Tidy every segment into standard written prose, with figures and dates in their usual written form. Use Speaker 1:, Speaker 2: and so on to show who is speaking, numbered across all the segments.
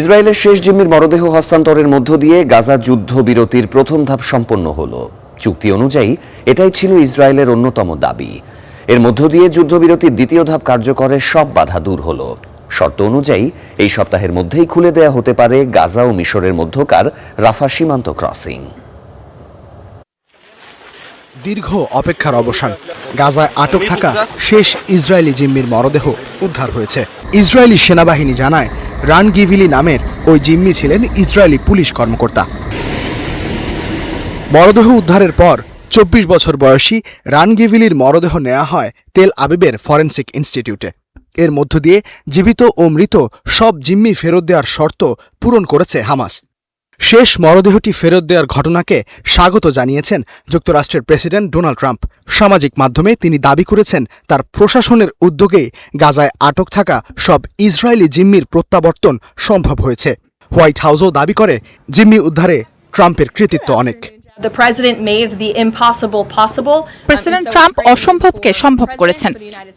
Speaker 1: ইসরায়েলের শেষ জিম্মির মরদেহ হস্তান্তরের মধ্য দিয়ে গাজা যুদ্ধবিরতির প্রথম ধাপ সম্পন্ন হলো। চুক্তি অনুযায়ী এটাই ছিল ইসরায়েলের অন্যতম দাবি। এর মধ্য দিয়ে যুদ্ধবিরতির দ্বিতীয় ধাপ কার্যকরের সব বাধা দূর হলো। শর্ত অনুযায়ী এই সপ্তাহের মধ্যেই খুলে দেয়া হতে পারে গাজা ও মিশরের মধ্যকার রাফা সীমান্ত ক্রসিং।
Speaker 2: দীর্ঘ অপেক্ষার অবসান। গাজায় আটক থাকা শেষ ইসরায়েলি জিম্মির মরদেহ উদ্ধার হয়েছে। ইসরায়েলি সেনাবাহিনী জানায়, রান গিভিলি নামের ওই জিম্মি ছিলেন ইসরায়েলি পুলিশ কর্মকর্তা। মরদেহ উদ্ধারের পর 24 বছর বয়সী রান গিভিলির মরদেহ নেওয়া হয় তেল আবিবের ফরেনসিক ইনস্টিটিউটে। এর মধ্য দিয়ে জীবিত ও মৃত সব জিম্মি ফেরত দেওয়ার শর্ত পূরণ করেছে হামাস। শেষ মরদেহটি ফেরত দেওয়ার ঘটনাকে স্বাগত জানিয়েছেন যুক্তরাষ্ট্রের প্রেসিডেন্ট ডোনাল্ড ট্রাম্প। সামাজিক মাধ্যমে তিনি দাবি করেছেন, তার প্রশাসনের উদ্যোগেই গাজায় আটক থাকা সব ইসরায়েলি জিম্মির প্রত্যাবর্তন সম্ভব হয়েছে। হোয়াইট হাউসও দাবি করে, জিম্মি উদ্ধারে ট্রাম্পের কৃতিত্ব অনেক।
Speaker 3: প্রেসিডেন্ট ট্রাম্প অসম্ভবকে সম্ভব করেছেন।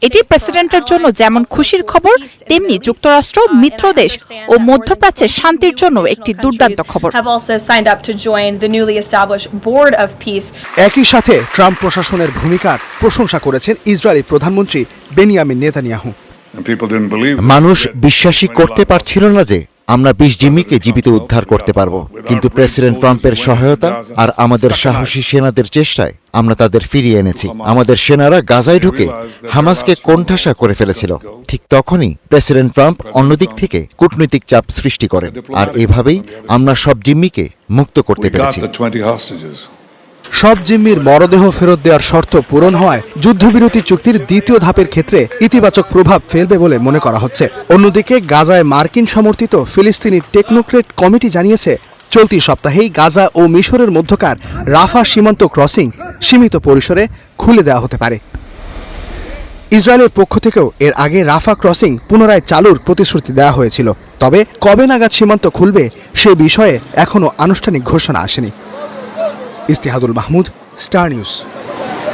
Speaker 3: এটি প্রেসিডেন্টের জন্য যেমন খুশির খবর, তেমনি যুক্তরাষ্ট্র, মিত্র দেশ ও মধ্যপ্রাচ্যের শান্তির জন্য একটি দুর্দান্ত খবর।
Speaker 2: একই সাথে ট্রাম্প প্রশাসনের ভূমিকার প্রশংসা করেছেন ইসরায়েলি প্রধানমন্ত্রী বেনিয়ামিন নেতানিয়াহু।
Speaker 4: মানুষ বিশ্বাসই করতে পারছিল না যে আমরা 20 জিম্মিকে জীবিত উদ্ধার করতে পারব, কিন্তু প্রেসিডেন্ট ট্রাম্পের সহায়তা আর আমাদের সাহসী সেনাদের চেষ্টায় আমরা তাদের ফিরিয়ে এনেছি। আমাদের সেনারা গাজায় ঢুকে হামাসকে কোণঠাসা করে ফেলেছিল। ঠিক তখনই প্রেসিডেন্ট ট্রাম্প অন্যদিক থেকে কূটনৈতিক চাপ সৃষ্টি করেন, আর এভাবেই আমরা সব জিম্মিকে মুক্ত করতে পেরেছি।
Speaker 2: সব জিম্মির মরদেহ ফেরত দেওয়ার শর্ত পূরণ হওয়ায় যুদ্ধবিরতি চুক্তির দ্বিতীয় ধাপের ক্ষেত্রে ইতিবাচক প্রভাব ফেলবে বলে মনে করা হচ্ছে। অন্যদিকে গাজায় মার্কিন সমর্থিত ফিলিস্তিনি টেকনোক্রেট কমিটি জানিয়েছে, চলতি সপ্তাহেই গাজা ও মিশরের মধ্যকার রাফা সীমান্ত ক্রসিং সীমিত পরিসরে খুলে দেওয়া হতে পারে। ইসরায়েলের পক্ষ থেকেও এর আগে রাফা ক্রসিং পুনরায় চালুর প্রতিশ্রুতি দেওয়া হয়েছিল, তবে কবে নাগাদ সীমান্ত খুলবে সে বিষয়ে এখনও আনুষ্ঠানিক ঘোষণা আসেনি। ইস্তিহাদুল মাহমুদ, স্টার নিউজ।